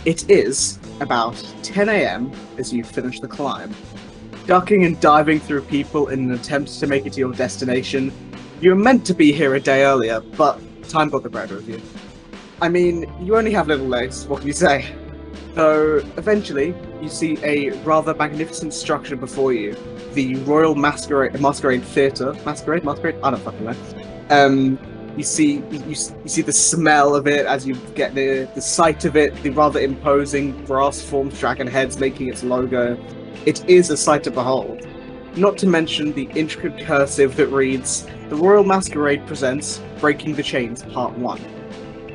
It is about 10 a.m. as you finish the climb. Ducking and diving through people in an attempt to make it to your destination. You were meant to be here a day earlier, but time got the better of you. I mean, you only have little legs, what can you say? So, eventually, you see a rather magnificent structure before you. The Royal Masquerade Theatre. Masquerade? I don't fucking know. You see the smell of it as you get the sight of it, the rather imposing brass-formed dragon heads making its logo. It is a sight to behold. Not to mention the intricate cursive that reads, "The Royal Masquerade presents Breaking the Chains Part 1.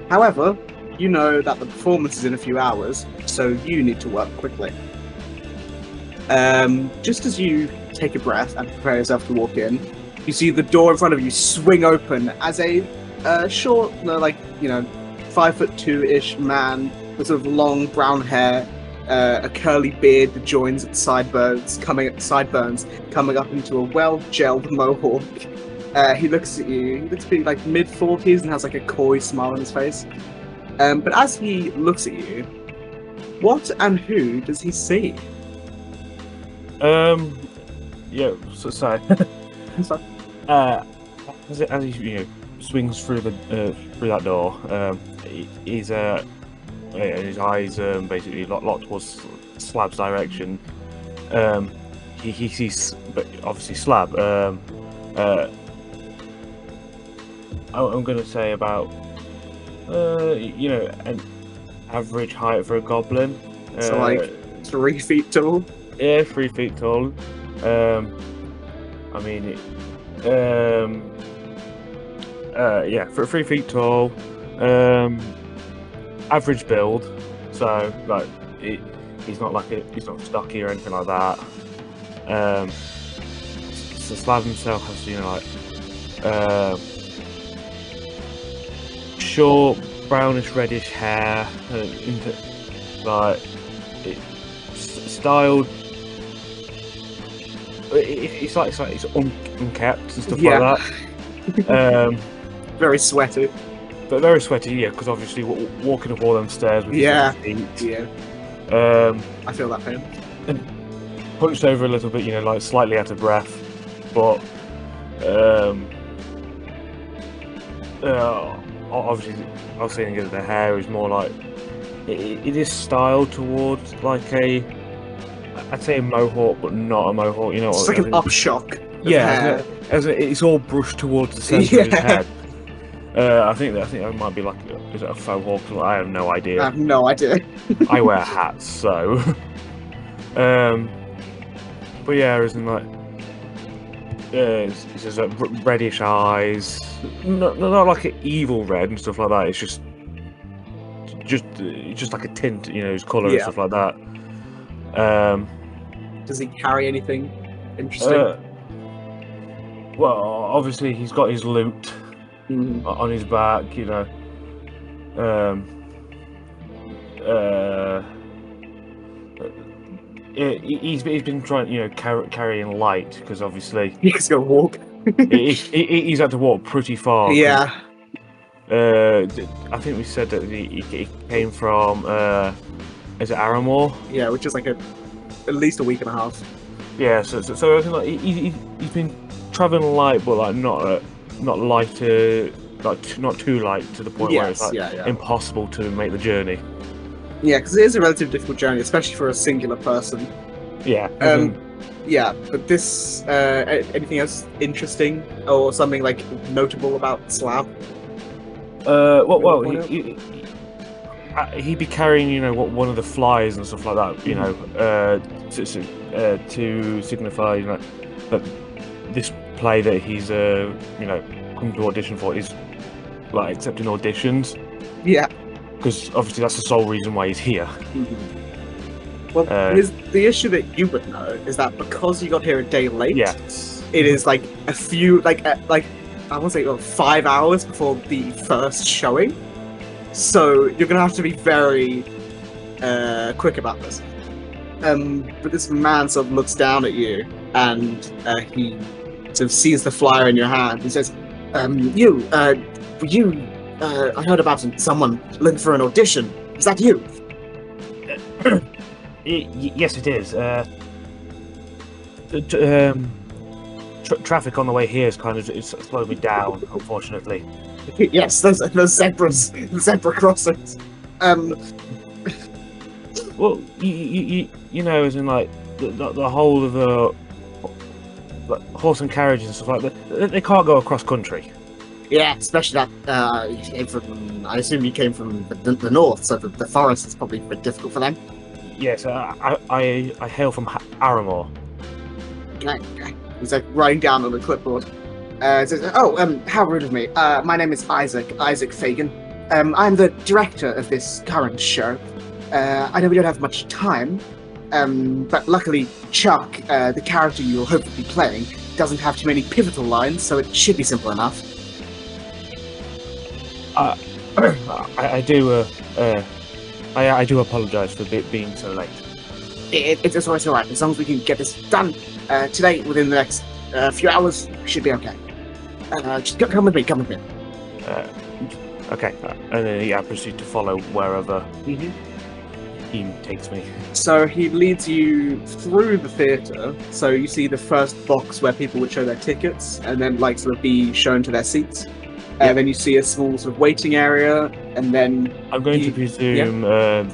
However, you know that the performance is in a few hours, so you need to work quickly. Just as you take a breath and prepare yourself to walk in, you see the door in front of you swing open as a short, 5'2" man with sort of long brown hair, a curly beard that joins at sideburns, coming up into a well-gelled mohawk. He looks at you. He looks to be like mid-40s and has like a coy smile on his face. But as he looks at you, what and who does he see? Yeah. So sorry. As he swings through that door, his eyes basically locked towards Slab's direction. He sees, but obviously Slab. I'm gonna say about an average height for a goblin. So like 3 feet tall. Yeah, 3 feet tall. For 3 feet tall. Average build. So like he's not stocky or anything like that. So Slab himself has short brownish reddish hair, styled. It's unkept and stuff like that. Very sweaty. But very sweaty, yeah, because obviously walking up all them stairs with his feet. Yeah. I feel that pain. And punched over a little bit, slightly out of breath, but obviously I was saying that the hair is more like it is styled towards like I'd say a mohawk, but not a mohawk. It's like an upshock. Yeah, it's all brushed towards the centre of his head. I think that might be like is it a faux hawk? I have no idea. I have no idea. I wear hats, so. But yeah, isn't like. It's just like reddish eyes, not like an evil red and stuff like that. It's just like a tint, his colour and stuff like that. Does he carry anything interesting? Well, obviously he's got his loot on his back, He's been trying, carrying light because obviously he's gonna walk. he's had to walk pretty far. Yeah. I think we said that he came from is it Aramore? Yeah, which is like at least a week and a half. Yeah, so I think like he's been traveling light, but like not lighter, like not too light to the point where it's like impossible to make the journey. Yeah, because it is a relatively difficult journey, especially for a singular person. Yeah. Yeah, but this anything else interesting or something like notable about Slab? He'd be carrying, one of the flies and stuff like that, to signify, that this play that he's, come to audition for is, like, accepting auditions. Yeah. Because obviously that's the sole reason why he's here. Well, the issue that you would know is that because you got here a day late, it is like a few, I want to say 5 hours before the first showing. So you're gonna have to be very quick about this. But this man sort of looks down at you, and he sort of sees the flyer in your hand. He says, I heard about someone looking for an audition. Is that you?" Yes, it is. Traffic on the way here is kind of it's slowed me down, unfortunately. Yes, those zebras, zebra crossings. Well, you know, as in like the whole of the like, horse and carriages and stuff like that, they can't go across country. Yeah, especially that you came from. I assume you came from the north, so the forest is probably a bit difficult for them. Yes, I hail from Aramore. Okay. He's like writing down on the clipboard. It says, "Oh, how rude of me. My name is Isaac Fagan. I'm the director of this current show. I know we don't have much time, but luckily Chuck, the character you'll hopefully be playing, doesn't have too many pivotal lines, so it should be simple enough." I do apologise for being so late. It's always alright. As long as we can get this done today, within the next few hours, we should be okay. Just come with me, come with me. Okay, and then I proceed to follow wherever he takes me. So he leads you through the theatre, so you see the first box where people would show their tickets, and then like sort of be shown to their seats. And then you see a small sort of waiting area, and then I'm going to presume that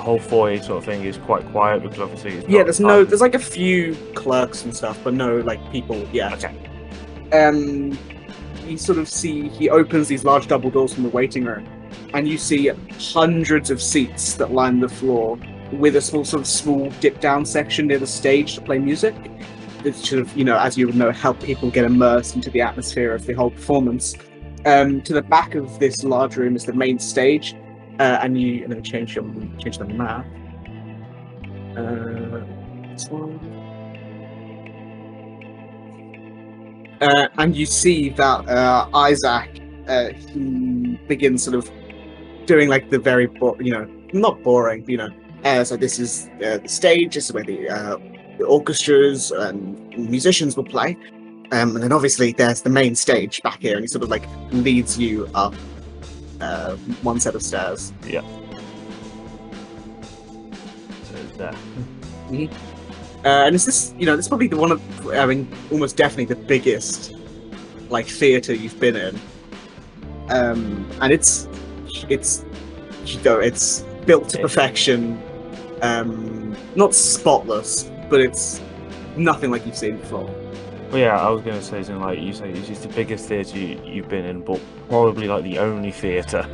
whole foyer sort of thing is quite quiet because obviously it's there's like a few clerks and stuff, but no like people. Yeah. Okay. You sort of see he opens these large double doors from the waiting room, and you see hundreds of seats that line the floor with a small dip down section near the stage to play music. It's sort of, you know, as you would know, help people get immersed into the atmosphere of the whole performance. To the back of this large room is the main stage, and you change the map. This one. And you see that Isaac, he begins sort of doing like the very, not boring, so this is the stage. This is where the orchestras and musicians will play, and then obviously there's the main stage back here, and he sort of like leads you up one set of stairs. Yeah. So there. And it's this, this is probably almost definitely the biggest like theater you've been in, and it's built to perfection, not spotless, but it's nothing like you've seen before. Well, yeah, I was going to say something like you say it's the biggest theatre you've been in, but probably like the only theatre.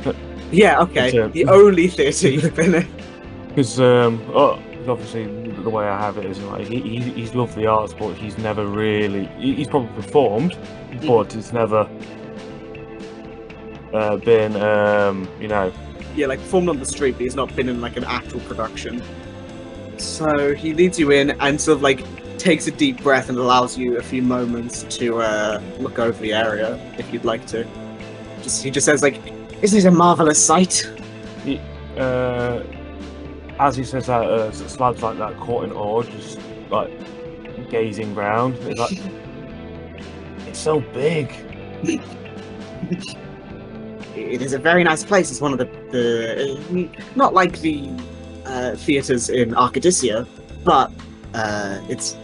Yeah, okay, the only theatre you've been in. Because obviously the way I have it is like he's loved the arts, but he's never really he's probably performed, but it's never been yeah, like performed on the street, but he's not been in like an actual production. So he leads you in and sort of like takes a deep breath and allows you a few moments to look over the area if you'd like to. He just says like, "Isn't it a marvelous sight?" As he says that, Slab's like that, caught in awe, just like gazing round. It's like, it's so big. It is a very nice place. It's one of the not like the theatres in Arcadia, but it's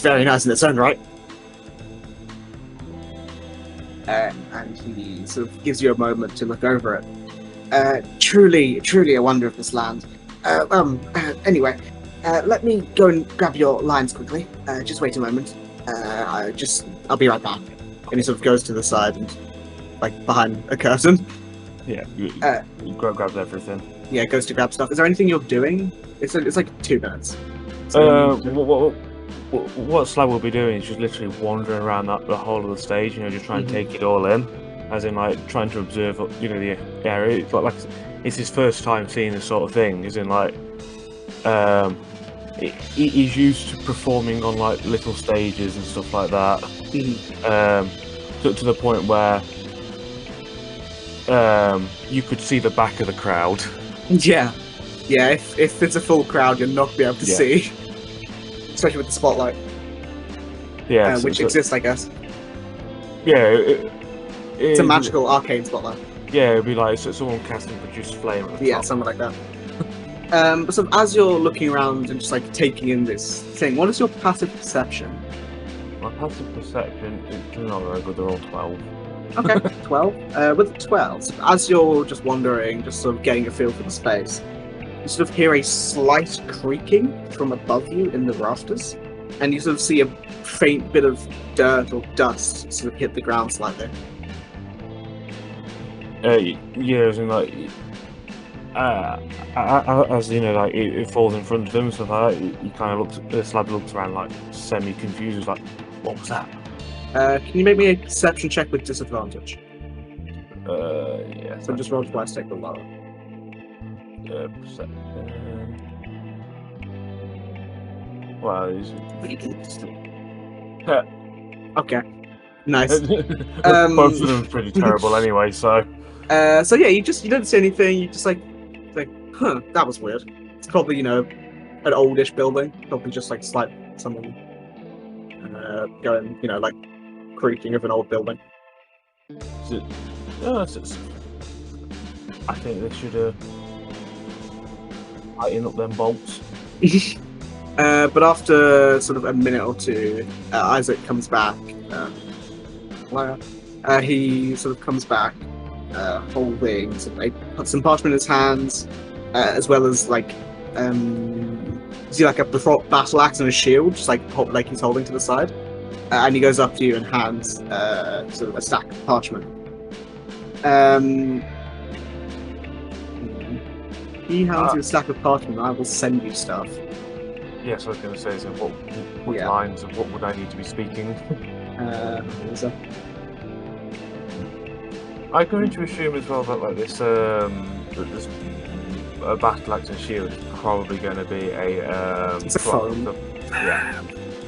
very nice in its own right. And he sort of gives you a moment to look over it. Truly a wonder of this land. Anyway, let me go and grab your lines quickly. Just wait a moment. I'll be right back. And he sort of goes to the side and, like, behind a curtain. Yeah, you grabs everything. Yeah, goes to grab stuff. Is there anything you're doing? It's like 2 minutes. So what Slab will be doing is just literally wandering around the whole of the stage, just trying to take it all in, as in like trying to observe, the area. It's like it's his first time seeing this sort of thing, as in like he's used to performing on like little stages and stuff like that, to the point where you could see the back of the crowd. Yeah, if it's a full crowd, you'll not be able to see, especially with the spotlight. Yeah, which exists, I guess. Yeah, it's a magical arcane spotlight. Yeah, it'd be like someone casting produce flame at the Yeah, top. something like that. But sort of as you're looking around and just like taking in this thing, what is your passive perception? My passive perception is not very good. They're all 12. Okay, 12. With 12, so as you're just wandering, just sort of getting a feel for the space, you sort of hear a slight creaking from above you in the rafters, and you sort of see a faint bit of dirt or dust sort of hit the ground slightly. Yeah, as in like, as you know, like it falls in front of them, so like you kind of looks. Slab looks around like semi-confused. He's like, "What was that?" Can you make me a perception check with disadvantage? Yeah. So just roll twice, take the lower. Perception. Well, Okay, nice. both of them are pretty terrible anyway. So. So yeah, you don't see anything. You just like, huh, that was weird. It's probably an oldish building, probably just like something going, like creaking of an old building. I think they should tighten up them bolts. But after sort of a minute or two, Isaac comes back. He sort of comes back, holding some parchment in his hands, as well as like see like a battle axe and a shield, just like he's holding to the side. And he goes up to you and hands sort of a stack of parchment. He hands you a stack of parchment. I will send you stuff. Yes, I was going to say, so what Yeah. lines of what would I need to be speaking? I'm going to assume as well that like this a battle axe and shield is probably going to be a It's a foam. Yeah.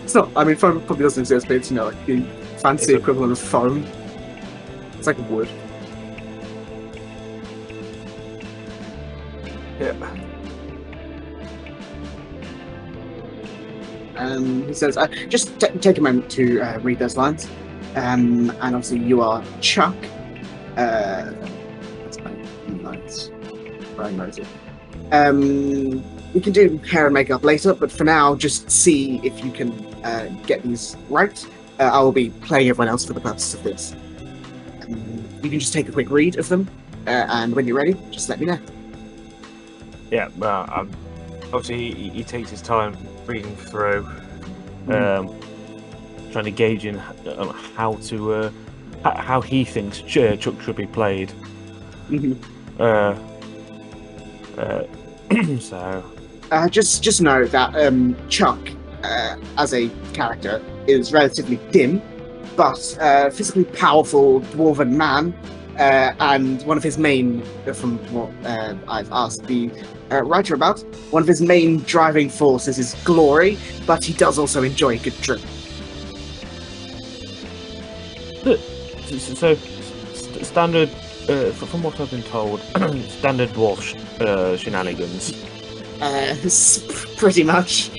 It's not. I mean, foam probably doesn't exist, but it's like the fancy equivalent of foam. It's like wood. Yeah. He says, just take a moment to read those lines. And obviously, you are Chuck. That's my lines. Very noted. We can do hair and makeup later, but for now, just see if you can get these right. I will be playing everyone else for the purpose of this. You can just take a quick read of them, and when you're ready, just let me know. Yeah, well, obviously he takes his time reading through, trying to gauge in how he thinks Chuck should be played. So. Just know that Chuck, as a character, is relatively dim, but physically powerful dwarven man, and one of his main, from what I've asked the writer about, one of his main driving forces is glory, but he does also enjoy a good drink. So standard, from what I've been told, standard dwarf shenanigans. Pretty much.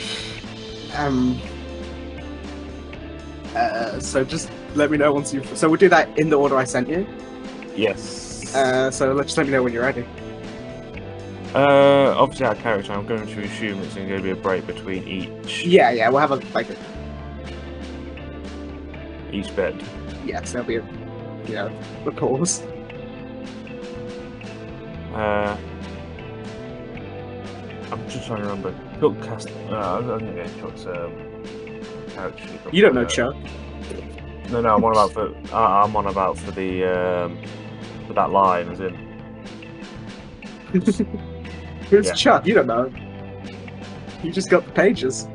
So just let me know once you've... So we'll do that in the order I sent you. Yes. So just let me know when you're ready. Obviously our character, I'm going to assume it's going to be a break between each. Yeah, we'll have each bed. Yes, there'll be a pause. I'm just trying to remember. Chuck cast. I'm going to get Chuck's character sheet. You don't know Chuck. No, I'm on about for. I'm on about for the for that line, as in. Who's Chuck? You don't know. You just got the pages.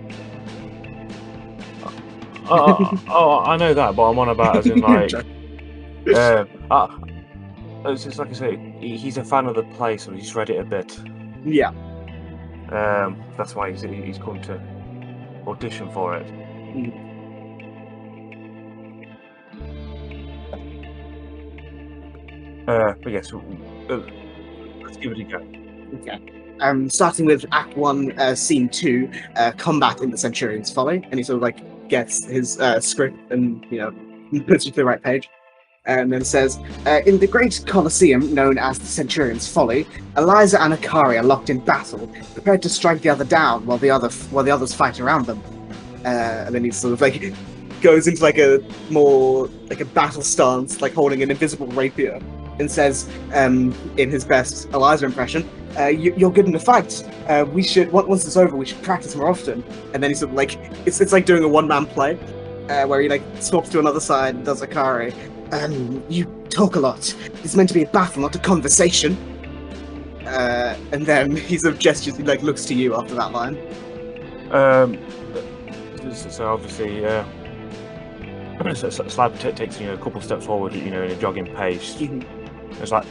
Oh, I know that, but I'm on about as in like. It's just like I say, he's a fan of the play, so he's read it a bit. Yeah. That's why he's come to audition for it. But yes, let's give it a go. Okay. Starting with Act 1, Scene 2, Combat in the Centurion's Folly, and he sort of like gets his script and puts you to the right page. and then says, in the great Colosseum known as the Centurion's Folly, Eliza and Akari are locked in battle, prepared to strike the other down while the others fight around them. And then he sort of like goes into like a more like a battle stance, like holding an invisible rapier, and says, in his best Eliza impression, "You're good in the fight. We should once it's over, we should practice more often." And then he's sort of like it's like doing a one-man play, where he like swaps to another side and does Akari. You talk a lot. It's meant to be a battle, not a conversation. And then he sort of gestures, he like looks to you after that line. So obviously, Slab takes a couple steps forward, in a jogging pace. Mm-hmm. It's like,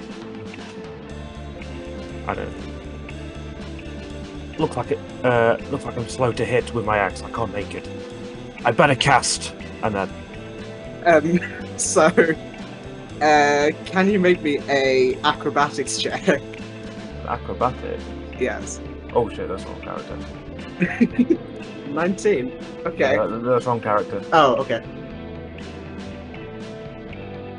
I don't know. Looks like I'm slow to hit with my axe. I can't make it. I better cast, and then. So, can you make me a acrobatics check? Acrobatic? Yes. Oh shit, that's wrong character. 19. Okay. Yeah, that's wrong character. Oh, okay.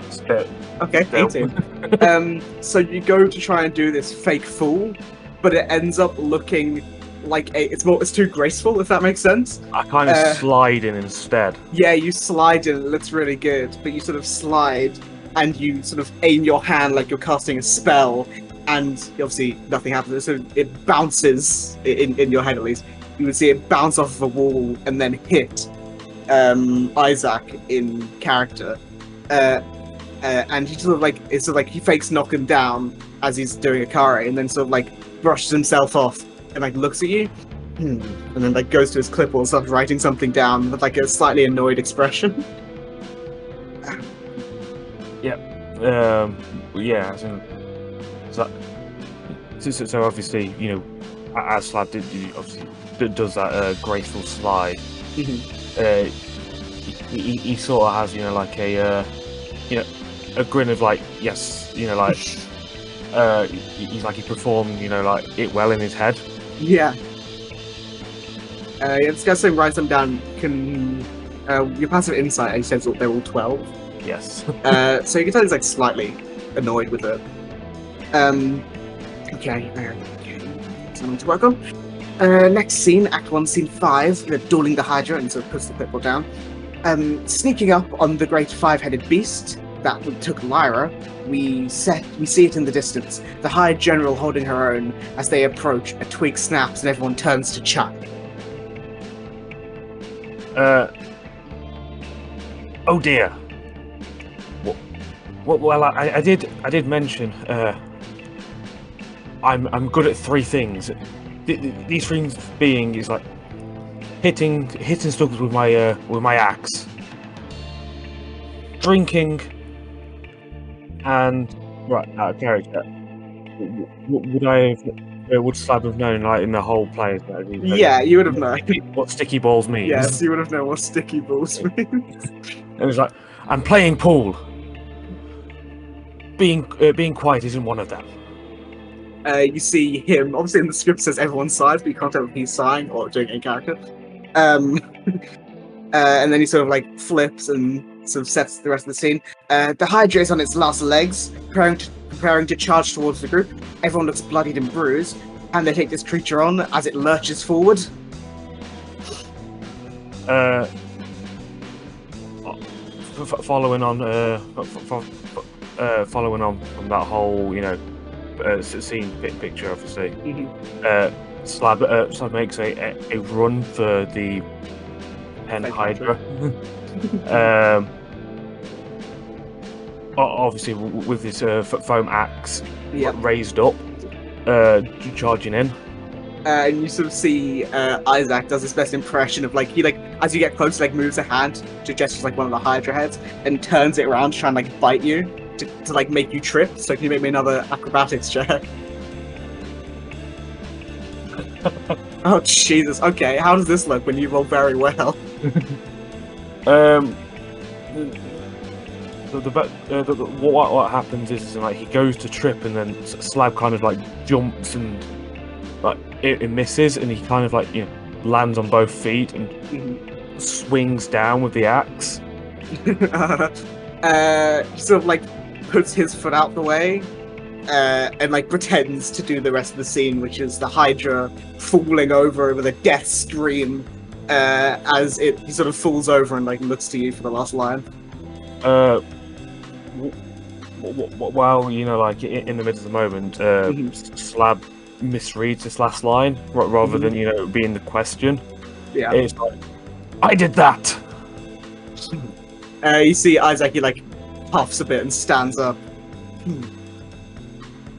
Spit. Okay, 18. So you go to try and do this fake fool, but it ends up looking like it's too graceful, if that makes sense. I kind of slide in instead. Yeah, you slide in, it looks really good, but you sort of slide and you sort of aim your hand like you're casting a spell, and obviously nothing happens, so it bounces in your head at least. You would see it bounce off of a wall and then hit Isaac in character. And he sort of like he fakes knock him down as he's doing Akari, and then sort of like brushes himself off and like looks at you, and then like goes to his clipboard and starts writing something down with like a slightly annoyed expression. Yeah. Yeah. So obviously, as Slab does that graceful slide. Mm-hmm. He sort of has like a grin of like yes, like he's like he performed like it well in his head. Yeah. This guy's saying write them down. Can your passive insight? He says they're all 12. Yes. So you can tell he's like slightly annoyed with it. Okay. Something to work on. Next scene, Act 1, Scene 5. They're dueling the Hydra, and sort of puts the clipboard down. Sneaking up on the great five-headed beast that took Lyra, we see it in the distance. The High General holding her own. As they approach, a twig snaps and everyone turns to Chuck. Oh dear. Well, I did mention I'm good at three things. These things being is like hitting stuff with my axe, drinking, and right out of character. Would Slab have known like in the whole play? Yeah, you would have known what sticky balls means. Yes, you would have known what sticky balls means. It was like I'm playing pool. Being quiet isn't one of them. You see him, obviously in the script says everyone sighs, but you can't tell if he's sighing or doing a character. And then he sort of like flips and sort of sets the rest of the scene. The Hydra is on its last legs, preparing to charge towards the group. Everyone looks bloodied and bruised, and they take this creature on as it lurches forward. Following on from that whole, scene picture, obviously. Mm-hmm. Slab makes a run for the Pen Hydra. Obviously, with his foam axe raised up, charging in. And you sort of see Isaac does his best impression of he as you get close, moves a hand to gestures like one of the Hydra heads and turns it around to try and bite you to make you trip. So can you make me another acrobatics check? Oh Jesus! Okay, how does this look when you roll very well? What happens is he goes to trip and then Slab kind of jumps and it misses and he kind of lands on both feet and swings down with the axe. He sort of like puts his foot out the way, and like pretends to do the rest of the scene, which is the Hydra falling over with a death scream, as he sort of falls over and like looks to you for the last line. Well, you know, like in the middle of the moment, Slab misreads this last line rather than, you know, being the question. Yeah. It's like, I did that! You see Isaac, he like puffs a bit and stands up.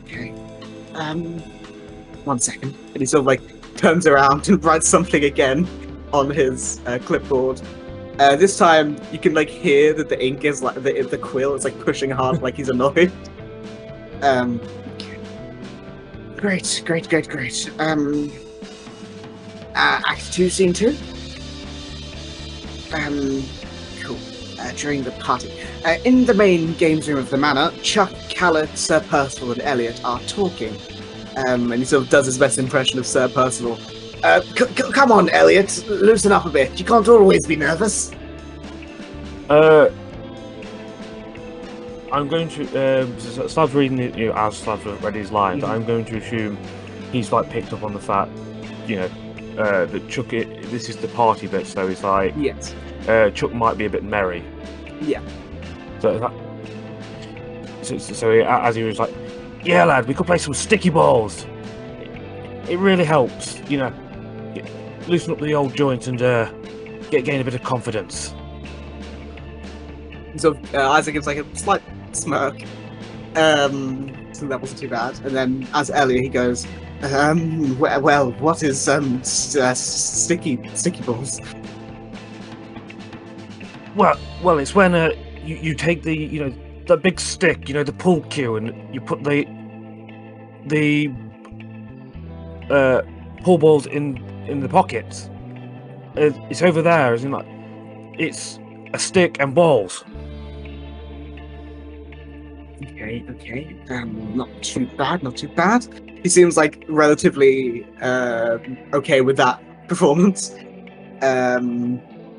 Okay. 1 second. And he sort of like turns around and writes something again on his clipboard. This time you can like hear that the ink is like the quill is like pushing hard, like he's annoyed. Great. Act 2, Scene 2. Cool. During the party, in the main games room of the manor, Chuck, Callett, Sir Percival, and Elliot are talking. And he sort of does his best impression of Sir Percival. Come on, Elliot, loosen up a bit. You can't always be nervous. I'm going to start reading it, you know, as Slav's read his lines. I'm going to assume he's like picked up on the fact, you know, that Chuck. This is the party bit, so he's like, yes. Chuck might be a bit merry. Yeah. So as he was like, yeah, lad, we could play some sticky balls. It really helps, you know, loosen up the old joint and gain a bit of confidence. So Isaac gives like a slight smirk. So that wasn't too bad. And then as Elliot, he goes, well, what is sticky balls? Well, it's when you take the, you know, the big stick, you know, the pull cue, and you put the pull balls in the pockets. It's over there, isn't it? It's a stick and balls. Okay. Not too bad. He seems like relatively okay with that performance.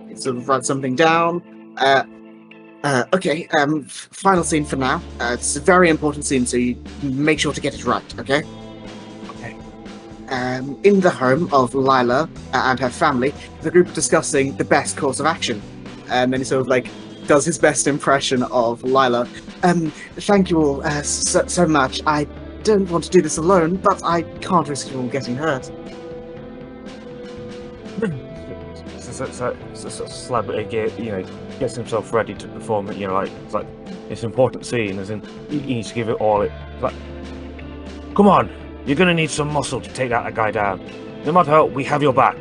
He sort of writes something down. Okay, final scene for now. It's a very important scene, so you make sure to get it right, okay? Okay. In the home of Lila and her family, the group are discussing the best course of action. And then he sort of like does his best impression of Lila. Thank you all so much. I don't want to do this alone, but I can't risk you all getting hurt. So Slab, you know, gets himself ready to perform it. You know, like it's an important scene, as in he needs to give it all. Like, come on, you're gonna need some muscle to take that guy down. No matter how, we have your back.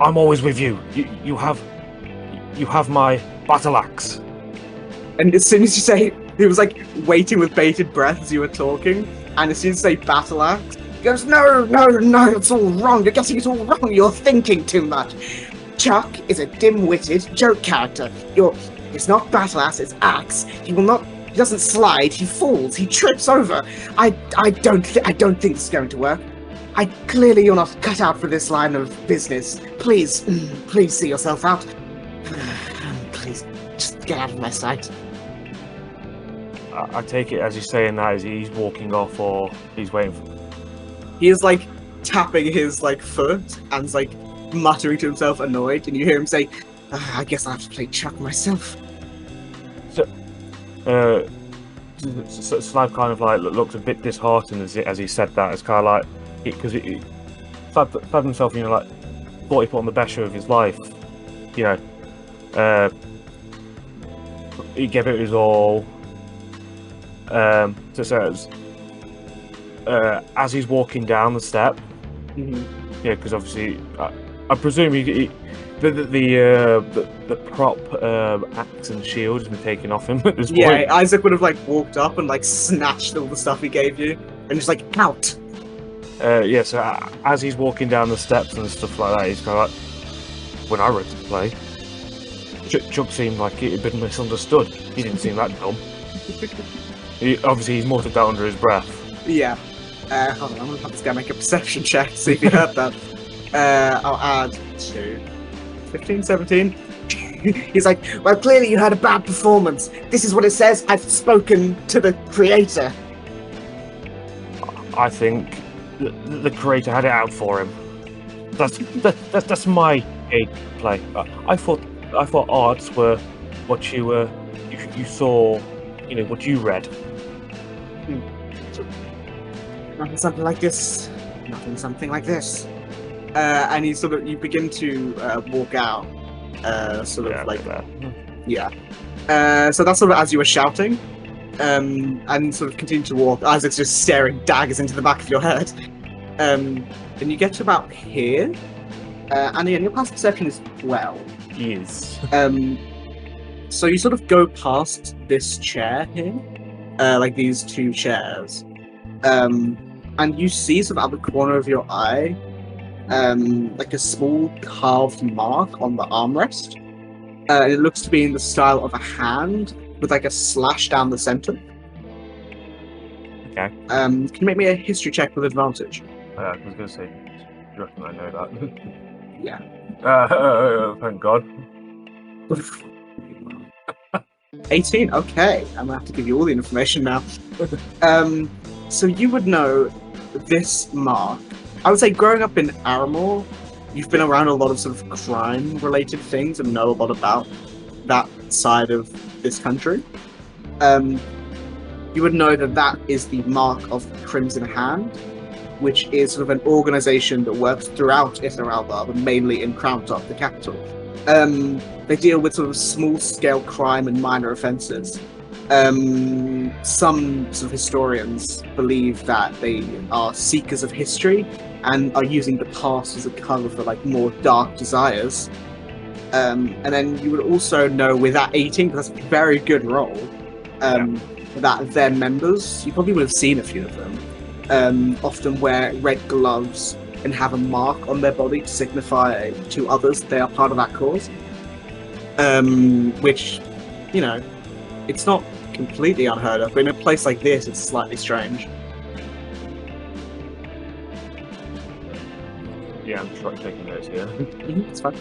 I'm always with you. You have my battle axe. And as soon as you say, he was like waiting with bated breath as you were talking, and as soon as you say battle axe, he goes, no, it's all wrong. You're getting it all wrong. You're thinking too much. Chuck is a dim-witted joke character. It's not battle axe, it's axe. He doesn't slide, he falls, he trips over. I don't think this is going to work. Clearly you're not cut out for this line of business. Please see yourself out. Please, just get out of my sight. I take it as he's saying that as he's walking off, or he's waiting for... He is like tapping his like foot and is like muttering to himself, annoyed, and you hear him say, I guess I have to play Chuck myself. So Slab kind of like looks a bit disheartened as he said that. It's kind of like, because Slab himself, you know, like thought he put on the best show of his life. You know, he gave it his all. As he's walking down the step, yeah, because obviously I presume the prop axe and shield has been taken off him at this point. Yeah, Isaac would have like walked up and like snatched all the stuff he gave you and just like out. Yeah, so as he's walking down the steps and stuff like that, he's kind of like, when I read the play, Chuck seemed like it had been misunderstood. He didn't seem that dumb. Obviously, he's muttered that under his breath. Yeah. Hold on, I'm gonna have this guy make a perception check to see if he heard that. I'll add to 15, 17. He's like, well, clearly you had a bad performance. This is what it says. I've spoken to the creator. I think the creator had it out for him. That's my gameplay. I thought arts were what you saw, what you read. Nothing something like this. Nothing something like this. And you begin to walk out. So that's sort of as you were shouting, and sort of continue to walk. Isaac's just staring daggers into the back of your head. And you get to about here, and your past perception is 12. Yes. So you sort of go past this chair here, like these two chairs, and you see sort of at the corner of your eye, like a small carved mark on the armrest. It looks to be in the style of a hand with like a slash down the center. Okay. Can you make me a history check with advantage? I was going to say, do you reckon I know that? Yeah. Thank God. 18. Okay, I'm gonna have to give you all the information now. So you would know this mark. I would say growing up in Aramore, you've been around a lot of sort of crime-related things and know a lot about that side of this country. You would know that is the mark of the Crimson Hand, which is sort of an organization that works throughout Ithiralba, but mainly in Crown-Top, the capital. They deal with sort of small-scale crime and minor offences. Some sort of historians believe that they are seekers of history and are using the past as a cover for like more dark desires. And then you would also know with that 18, because that's a very good roll, that their members, you probably would have seen a few of them, often wear red gloves and have a mark on their body to signify to others they are part of that cause. Which, it's not completely unheard of, but in a place like this, it's slightly strange. Yeah, I'm just taking notes here. It's fine.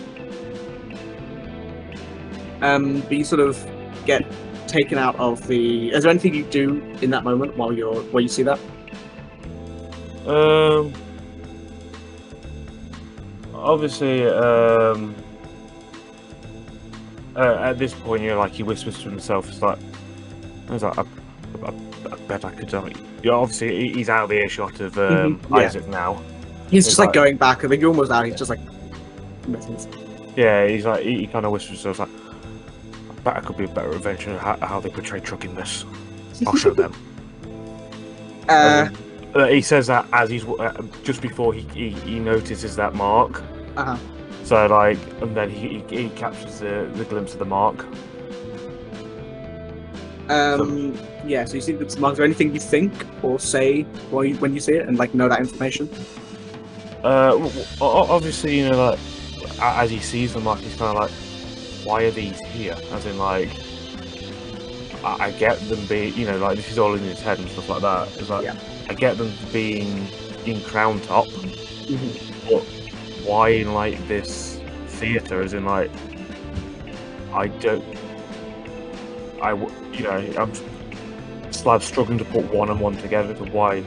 But you sort of get taken out of the... Is there anything you do in that moment while you see that? Obviously, at this point, he whispers to himself, I bet I could. Obviously, he's out of the earshot of Isaac now. He's just like going back. I think you're almost out. He's just like. Yeah, he kind of whispers to himself, I bet I could be a better invention of how they portray truck in this. I'll show them. He says that as he's just before he notices that mark. So and then he captures the glimpse of the mark. Yeah. So you see this mark. Is there anything you think or say when you see it and know that information? Obviously, as he sees the mark, he's kind of like, why are these here? As in, I get them being, this is all in his head and stuff like that. It's I get them being in Crown Top, but why in this theatre? As in, I'm Slab struggling to put one and one together to why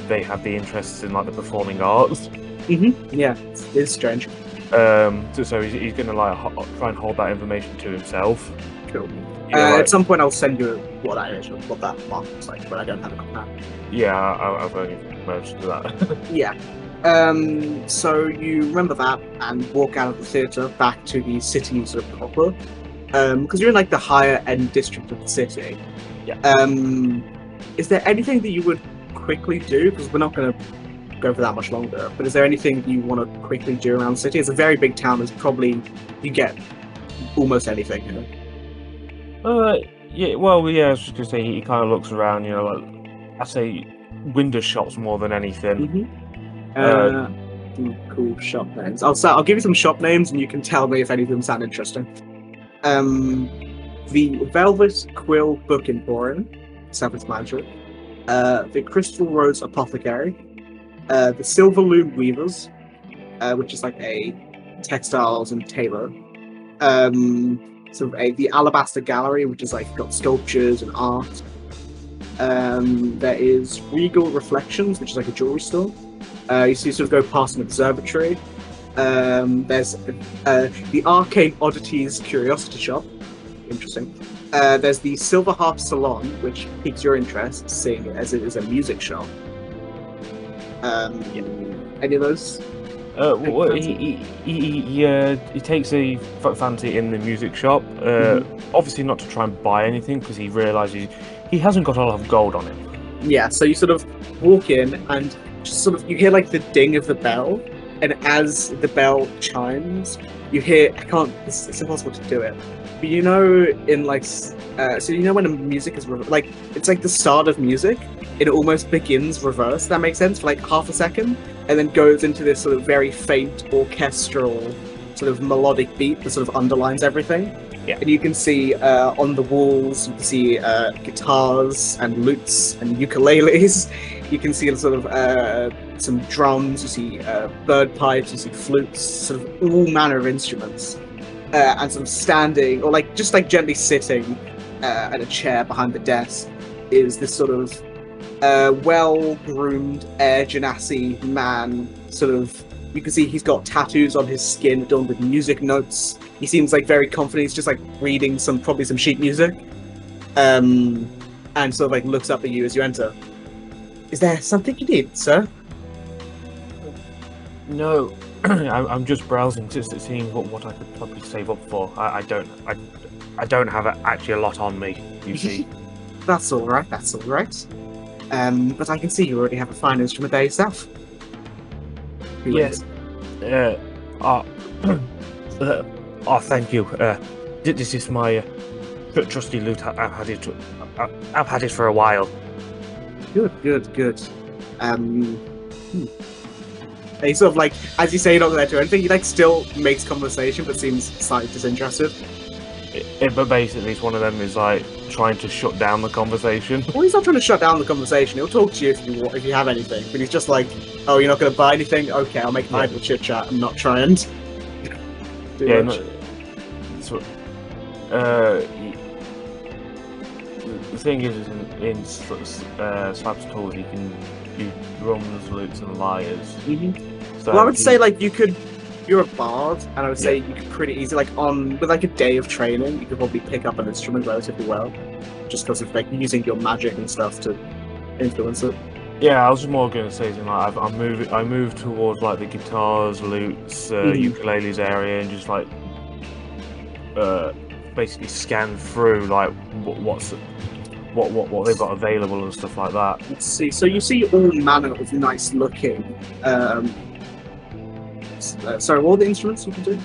they have the interests in the performing arts. Yeah, it's strange. So he's gonna try and hold that information to himself. Cool. At some point, I'll send you what that mark looks like, but I don't have it on now. Yeah, I've only managed to do that. Yeah. So you remember that and walk out of the theatre back to the city sort of proper, because you're in the higher end district of the city. Yeah. Is there anything that you would quickly do? Because we're not going to go for that much longer. But is there anything you want to quickly do around the city? It's a very big town. There's probably you get almost anything. Yeah. Well, yeah. I was just gonna say he kind of looks around. I say window shops more than anything. Cool shop names. I'll give you some shop names, and you can tell me if any of them sound interesting. The Velvet Quill Book Emporium, self-explanatory. The Crystal Rose Apothecary. The Silver Loom Weavers, which is a textiles and tailor. the Alabaster Gallery, which is like got sculptures and art. There is Regal Reflections, which is like a jewelry store. You see, sort of go past an observatory. There's the Arcane Oddities Curiosity Shop. Interesting. There's the Silver Harp Salon, which piques your interest, seeing as it is a music shop. Any of those? Well, he takes a fancy in the music shop. Obviously not to try and buy anything, because he realises he hasn't got a lot of gold on him. Yeah, so you sort of walk in and just sort of you hear like the ding of the bell, and as the bell chimes, you hear it's impossible to do it. But you know, in like so you know when a music is like it's like the start of music, it almost begins reverse. That makes sense for like half a second, and then goes into this sort of very faint orchestral sort of melodic beat that sort of underlines everything. Yeah. And you can see on the walls, you can see guitars and lutes and ukuleles. You can see sort of some drums. You see bird pipes. You see flutes. Sort of all manner of instruments, and sort of standing or like just like gently sitting at a chair behind the desk is this sort of well-groomed Air Genasi man. Sort of, you can see he's got tattoos on his skin adorned with music notes. He seems like very confident. He's just like reading probably some sheet music, and sort of like looks up at you as you enter. Is there something you need, sir? No, I'm just browsing, just seeing what I could probably save up for. I don't have actually a lot on me, you see. That's all right. That's all right. But I can see you already have a fine instrument there yourself. Yes. Thank you. This is my trusty lute. I've had it for a while. Good. He sort of like, as you say, you're not going to do anything. He like still makes conversation, but seems slightly disinterested. But basically, it's one of them is like trying to shut down the conversation. Well, he's not trying to shut down the conversation. He'll talk to you if you have anything. But he's just like, oh, you're not going to buy anything? Okay, I'll make idle chit chat and not try and do much. The thing is, in Slab's tools, you can do drums, lutes, and lyres. So well, I would say like you're a bard, and I would say you could pretty easily with like a day of training, you could probably pick up an instrument relatively well, just because of like using your magic and stuff to influence it. Yeah, I was more going to say something like I moved towards like the guitars, lutes, ukuleles area, and just like basically scan through like what they've got available and stuff like that. Let's see. So you see all manner of nice looking. Sorry, what are the instruments you can do?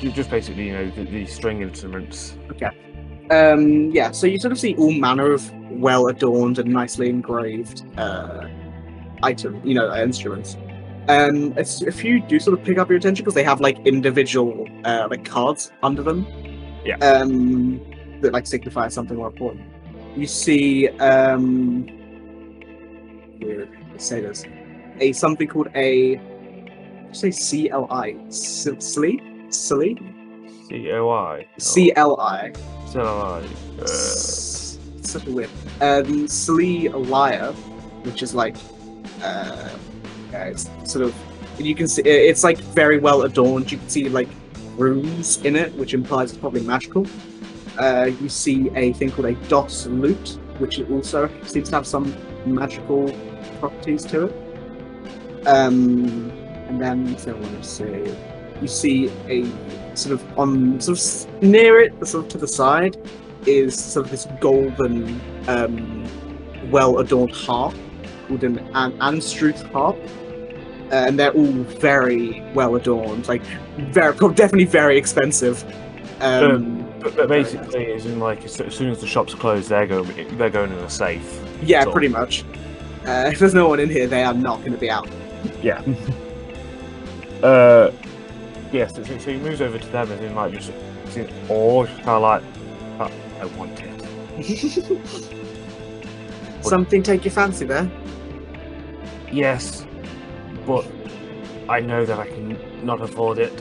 Just basically, the string instruments. Okay. Yeah. So you sort of see all manner of well adorned and nicely engraved instruments. If you do sort of pick up your attention, because they have like individual like cards under them. Yeah. That like signify something more important. You see say this. Something called a say CLI. CLI? COI. CLI. CLI. It's such a weird. Slee Lyre, which is like it's sort of, you can see it's like very well adorned. You can see like runes in it, which implies it's probably magical. You see a thing called a DOS lute, which also seems to have some magical properties to it. And then so I want to say, you see a sort of near it, sort of to the side, is sort of this golden, well adorned harp called an Anstruth harp. And they're all very well adorned, like definitely very expensive. But basically, it's in like as soon as the shops close, they're going in a safe. Yeah, pretty much. If there's no one in here, they are not going to be out. Yeah. Yes. So he moves over to them and then like just kind of like, I want it. Something take your fancy there? Yes, but I know that I can not afford it.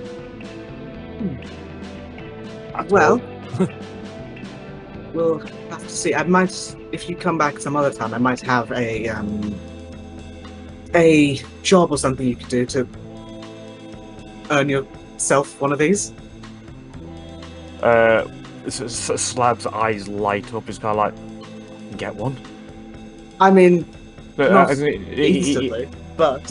at Well, all. we'll have to see. I might, if you come back some other time, I might have a job or something you could do to earn yourself one of these. Slab's eyes light up. It's kind of like, get one. I mean, But, not as in, instantly, but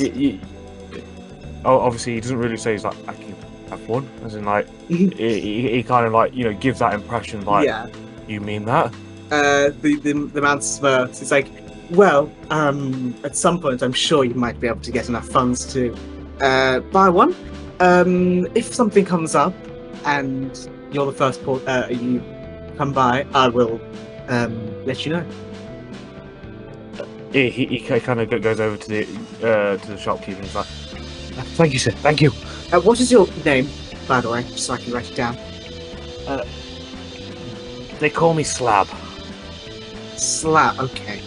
obviously he doesn't really say he's like, I can have one. As in, like, he kind of like, gives that impression, like, yeah. you mean that? The man smirks. It's like, well, at some point, I'm sure you might be able to get enough funds to buy one. If something comes up and you're the first you come by, I will let you know. He kind of goes over to the shopkeeper and he's like, thank you, sir. Thank you. What is your name, by the way, just so I can write it down? They call me Slab. Slab. Okay.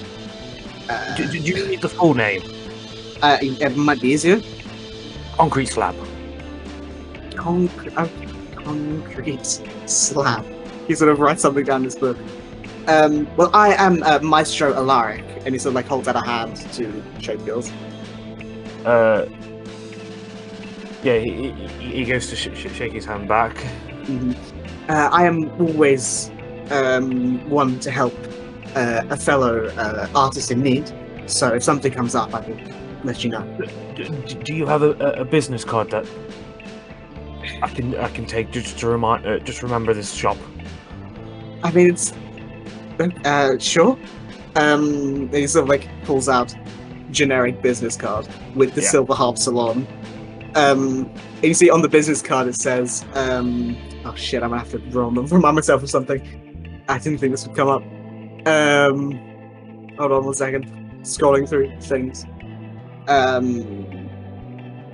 Do you need the full name? It might be easier. Concrete Slab. Concrete Slab. He sort of writes something down in his book. Well, I am Maestro Alaric, and he sort of like holds out a hand to shake yours. Yeah, he goes to shake his hand back. Mm-hmm. I am always one to help a fellow artist in need. So if something comes up, I will let you know. Do you have a business card that I can take just to remember this shop? I mean, it's sure. He sort of like pulls out generic business card with the Silver Harp Salon. And you see on the business card it says, oh shit, I'm gonna have to remind myself of something. I didn't think this would come up. Hold on 1 second. Scrolling through things.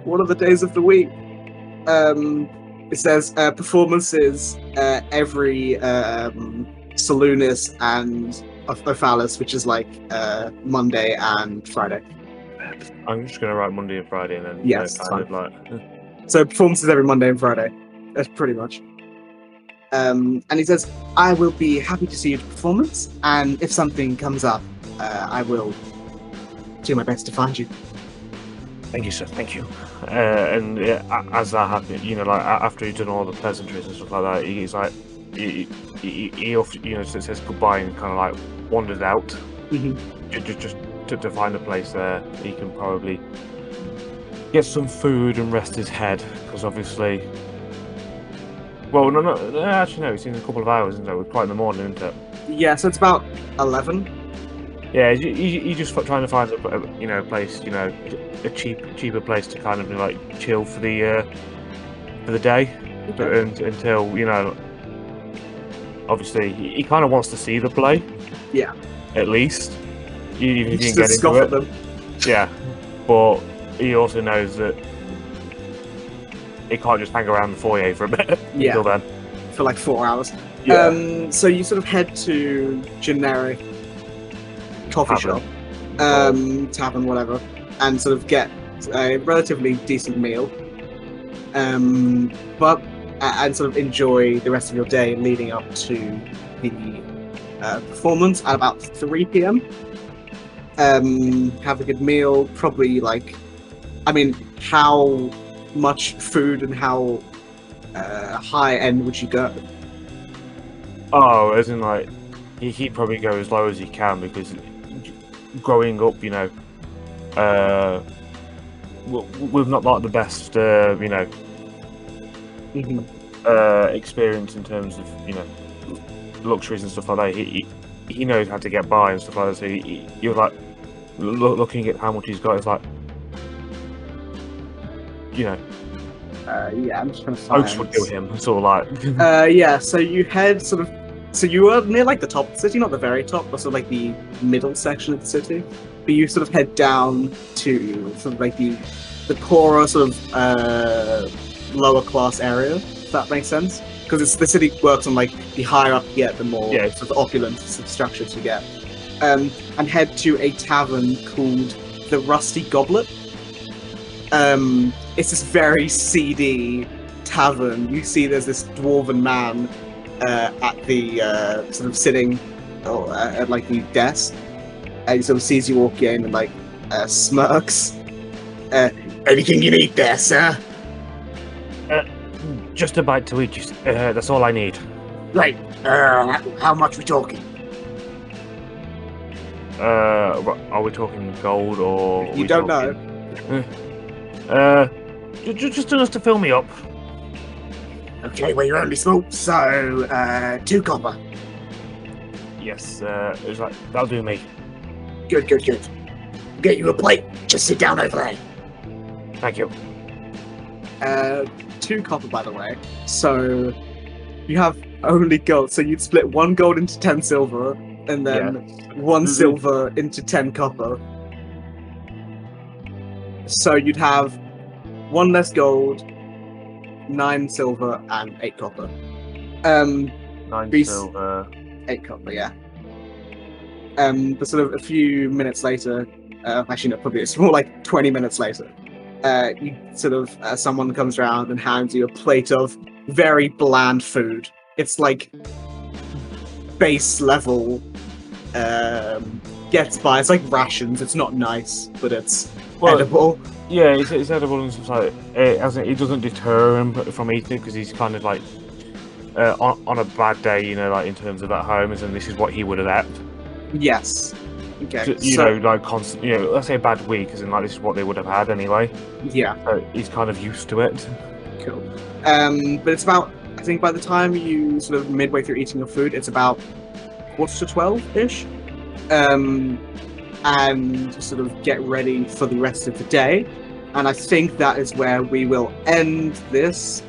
What are the days of the week? It says performances every Saloonist and Ophalis, which is like Monday and Friday. I'm just gonna write Monday and Friday, and then yes, kind of like. So performances every Monday and Friday. That's pretty much. And he says, "I will be happy to see you at performance, and if something comes up, I will do my best to find you." Thank you, sir. Thank you. And as that happened, like after he's done all the pleasantries and stuff like that, he's like, he often, says goodbye and kind of like wanders out, just to find a place there he can probably get some food and rest his head, because obviously, well, no, actually no, it's in a couple of hours, isn't it? We're quite in the morning, isn't it? Yeah, so it's about 11. Yeah, you just trying to find a place, a cheaper place to kind of like chill for the day, until obviously he kind of wants to see the play. Yeah. At least, even if he can get into it. Them. Yeah, but he also knows that he can't just hang around the foyer for a bit. Yeah. Until then. For like 4 hours. Yeah. So you sort of head to generic coffee shop, tavern, whatever, and sort of get a relatively decent meal, and sort of enjoy the rest of your day leading up to the performance at about 3 p.m. Have a good meal, probably like, I mean, how much food and how high end would you go? Oh, as in like, he'd probably go as low as he can, because growing up, we've not like the best, experience in terms of, luxuries and stuff like that. He knows how to get by and stuff like that. So you're like looking at how much he's got. It's like, yeah, I'm just trying to find. Folks would do him. Sort of like. Yeah. So you head sort of. So you were near like the top of the city, not the very top, but sort of like the middle section of the city. But you sort of head down to sort of like the poorer sort of lower class area, if that makes sense. Because the city works on like the higher up you get, the more sort of opulent sort of structures you get. And head to a tavern called the Rusty Goblet. It's this very seedy tavern. You see there's this dwarven man at the sort of sitting at like the desk, and he sort of sees you walk in and like smirks. Anything you need there, sir? Just a bite to eat. That's all I need. Right. How much we talking? Are we talking gold or? You don't know. Just enough to fill me up. Okay, well, you're only small, so 2 copper. Yes, it's like that'll do me. Good. Get you a plate. Just sit down over there. Thank you. 2 copper, by the way. So you have only gold. So you'd split 1 gold into 10 silver, and then 1 silver into 10 copper. So you'd have 1 less gold, 9 silver, and 8 copper. 9 silver, 8 copper, yeah. But sort of a few minutes later, actually no, probably it's more like 20 minutes later, you sort of someone comes around and hands you a plate of very bland food. It's like base level, gets by. It's like rations. It's not nice, but it's edible. Yeah, it's edible and stuff like that. It doesn't deter him from eating because he's kind of like on a bad day, you know, like in terms of at home, and this is what he would have had. Yes. Okay. You know, like constant. You know, let's say a bad week, as in like this is what they would have had anyway. Yeah. So he's kind of used to it. Cool. But it's about, I think by the time you sort of midway through eating your food, it's about 11:45-ish. And sort of get ready for the rest of the day. And I think that is where we will end this